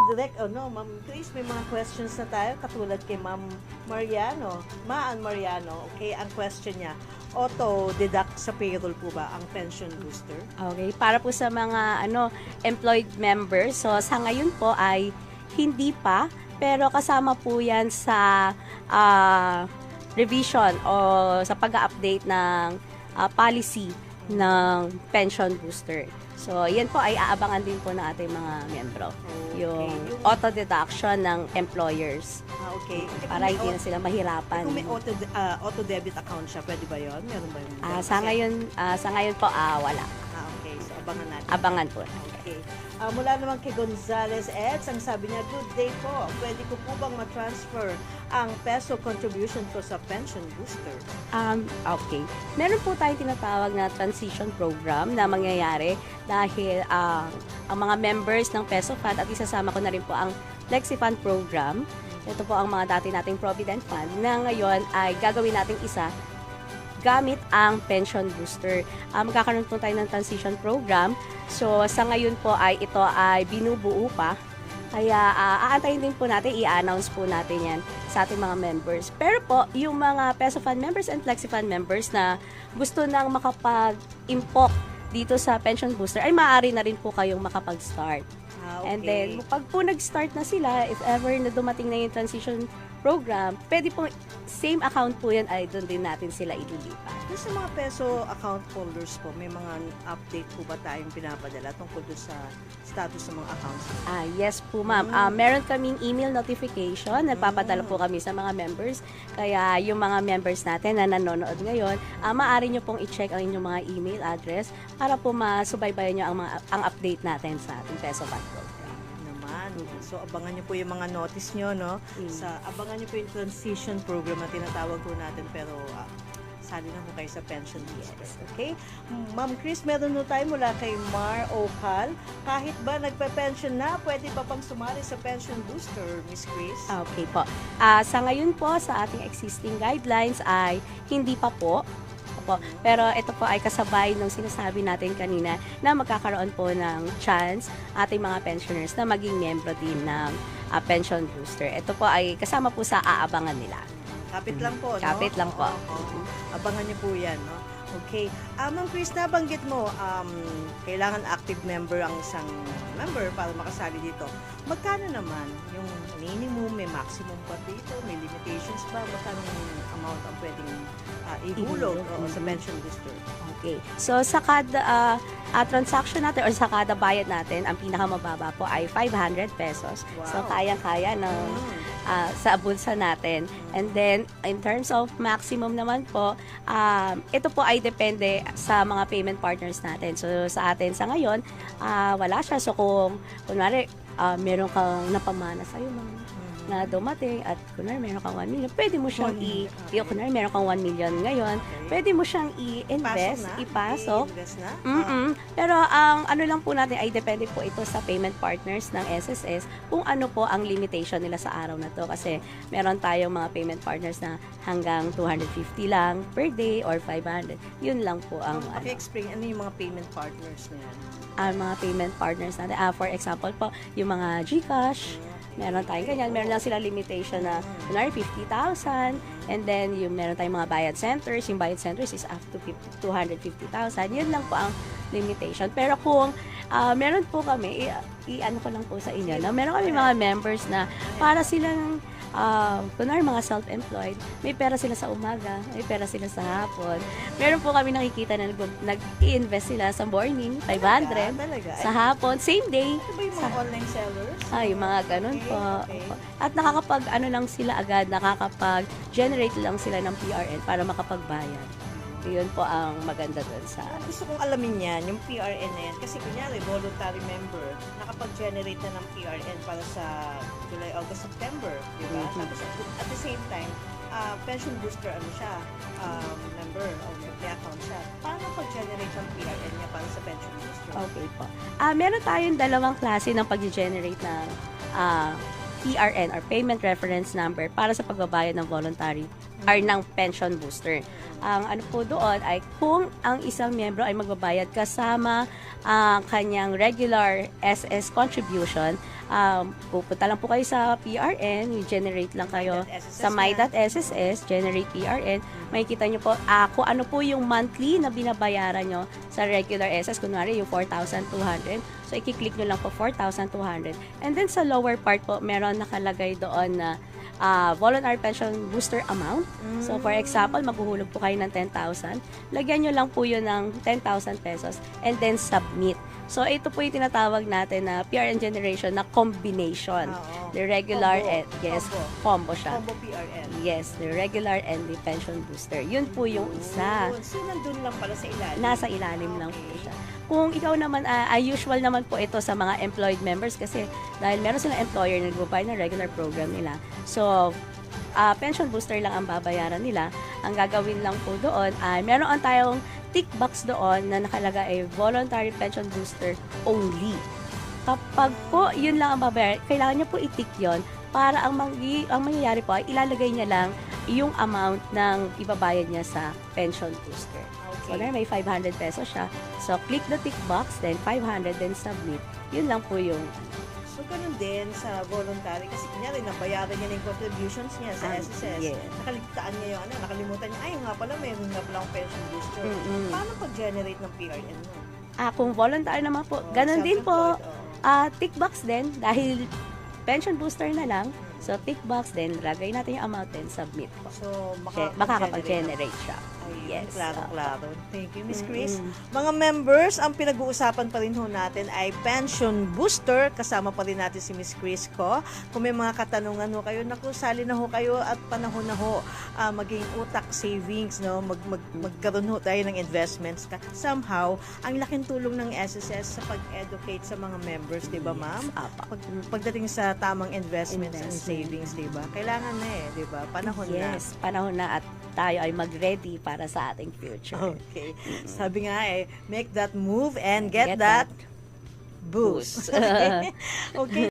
Direk, Ma'am Chris, may mga questions na tayo, katulad kay Ma'am Mariano. Maan Mariano, okay, ang question niya, auto-deduct sa payroll po ba ang pension booster? Okay, para po sa mga employed members, so sa ngayon po ay hindi pa, pero kasama po yan sa revision o sa pag-update ng policy ng pension booster. So, yan po ay aabangan din po ng ating mga membro. Okay. Yung auto-deduction ng employers. Okay. Para hindi na sila mahirapan. Kung may auto-debit account siya, pwede ba yun? Meron ba yun? Sa ngayon po, wala. Okay. So, abangan natin. Abangan po. Okay. Mula naman kay Gonzales Eds, ang sabi niya, good day po. Pwede ko po bang ma-transfer ang peso contribution ko sa pension booster? Okay. Meron po tayong tinatawag na transition program na mangyayari dahil ang mga members ng Peso Fund at isasama ko na rin po ang Flexi Fund program. Ito po ang mga dati nating Provident Fund na ngayon ay gagawin nating isa gamit ang pension booster. Magkakaroon po tayo ng transition program. So, sa ngayon po ay ito ay binubuo pa. Kaya aantayin din po natin, i-announce po natin yan sa ating mga members. Pero po, yung mga Peso Fund members and Flexi Fund members na gusto nang makapag-impok dito sa pension booster, ay maaari na rin po kayong makapag-start. Okay. And then, pag po nag-start na sila, if ever na dumating na yung transition program, pwede po, same account po yan, ay doon din natin sila ililipat. Doon sa mga peso account holders po, may mga update po ba tayong pinapadala tungkol doon sa status ng mga accounts? Yes po, ma'am. Meron kaming email notification, nagpapadala po kami sa mga members. Kaya yung mga members natin na nanonood ngayon, maaari nyo pong i-check ang inyong mga email address para po masubaybayan nyo ang update natin sa ating Peso Fund program. So, abangan niyo po yung mga notice niyo, no? Abangan niyo po yung transition program na tinatawag po natin, pero sali na po kayo sa pension booster. Okay? Ma'am Chris, meron po tayo mula kay Mar Ocal. Kahit ba nagpe-pension na, pwede pa pang sumali sa pension booster, Miss Chris? Okay po. Sa ngayon po, sa ating existing guidelines ay hindi pa po. Pero ito po ay kasabay ng sinasabi natin kanina na magkakaroon po ng chance ating mga pensioners na maging membro din ng pension booster. Ito po ay kasama po sa aabangan nila. Kapit lang po, no? Kapit lang po. Abangan niyo po yan, no? Okay. Ma'am Chris, nabanggit mo, kailangan active member ang isang member para makasali dito. Magkano naman yung minimum, may maximum pa dito, may limitations ba? Magkano yung amount ang pwedeng ihulog sa pension booster? Okay. So, sa kada transaction natin or sa kada bayad natin, ang pinakamababa po ay 500 pesos. Wow. So, kayang-kaya ng sa bulsa natin. And then, in terms of maximum naman po, ito po ay depende sa mga payment partners natin. So, sa atin sa ngayon, wala siya. So, kung kunwari, meron kang napamana sa'yo, na dumating at kunwari meron kang 1 million, pwede mo siyang kunwari meron kang 1 million ngayon, pwede mo siyang i-invest, ipasok. Pero ang ano lang po natin ay depende po ito sa payment partners ng SSS kung ano po ang limitation nila sa araw na to, kasi meron tayong mga payment partners na hanggang 250 lang per day or 500. Yun lang po ang Explain, ano yung mga payment partners na yan? Ang mga payment partners natin, for example po, yung mga GCash, meron tayong ganyan. Meron lang sila limitation na kunwari 50,000, and then yung meron tayong mga bayad centers. Yung bayad centers is up to 250,000. Yun lang po ang limitation. Pero kung meron po kami, i-ano ko lang po sa inyo, no? Meron kami mga members na para silang kunwari mga self-employed, may pera sila sa umaga, may pera sila sa hapon. Meron po kami nakikita na nag-i-invest sila sa morning, 500, sa hapon, same day. Ano ba yung mga online sellers? Yung mga ganun po. At lang sila agad, nakakapag-generate lang sila ng PRN para makapagbayad. Yun po ang maganda doon sa... Gusto kong alamin yan, yung PRN na yan. Kasi kunyari, voluntary member, nakapag-generate na ng PRN para sa July, August, September. Diba? Tapos at the same time, pension booster member o may account siya. Paano pag-generate ng PRN niya para sa pension booster? Okay po. Meron tayong dalawang klase ng pag-generate ng PRN or Payment Reference Number para sa pagbabayad ng voluntary or ng pension booster. Ang ano po doon ay kung ang isang miyembro ay magbabayad kasama ang kanyang regular SS contribution, pupunta lang po kayo sa PRN, generate lang kayo sa my.sss, generate PRN, makikita nyo po kung ano po yung monthly na binabayaran nyo sa regular SS, kunwari yung 4,200, so i-click nyo lang po 4,200, and then sa lower part po, meron nakalagay doon na voluntary pension booster amount. So, for example, maghuhulog po kayo ng 10,000. Lagyan nyo lang po yun ng 10,000 pesos and then submit. So, ito po yung tinatawag natin na PRN generation na combination. The regular Combo. and, yes, combo siya. Combo PRN. Yes, the regular and the pension booster. Yun po yung isa. So, nandun lang pala sa ilalim. Nasa ilalim lang po siya. Kung ikaw naman, usual naman po ito sa mga employed members kasi dahil meron silang employer na nagbabayad ng regular program nila. So, pension booster lang ang babayaran nila. Ang gagawin lang po doon ay meron tayong tick box doon na nakalaga ay voluntary pension booster only. Kapag po yun lang ang babayaran, kailangan niya po i-tick yun para ang mangyayari po ay ilalagay niya lang yung amount ng ibabayad niya sa pension booster. So, there may 500 pesos siya. So, click the tick box, then 500, then submit. Yun lang po yung... So, ganun din sa voluntary. Kasi kunyari, nabayaran niya na yung contributions niya sa SSS. yes. Nakaligtaan niya yung nakalimutan niya, ay nga pala, mayroon nga pala akong pension booster. Paano pag-generate ng PRN mo? Kung voluntary naman po, ganun din po. Tick box din, dahil pension booster na lang. So, tick box din, lagay natin yung amount, then submit po. So, Makakapag-generate siya. Ay, Yes. klaro. Thank you, Miss Chris. Mga members, ang pinag-uusapan pa rin ho natin ay pension booster. Kasama pa rin natin si Miss Chris ko. Kung may mga katanungan ho kayo, naku, sali na ho kayo at panahon na ho maging utak savings, no? Magkaroon ho tayo ng investments. Somehow, ang laking tulong ng SSS sa pag-educate sa mga members, di ba, ma'am? Pagdating sa tamang investments and savings, di ba? Kailangan na di ba? Panahon na. Yes, panahon na at tayo ay mag-ready para sa ating future. Okay. Sabi nga make that move and get that boost. Okay.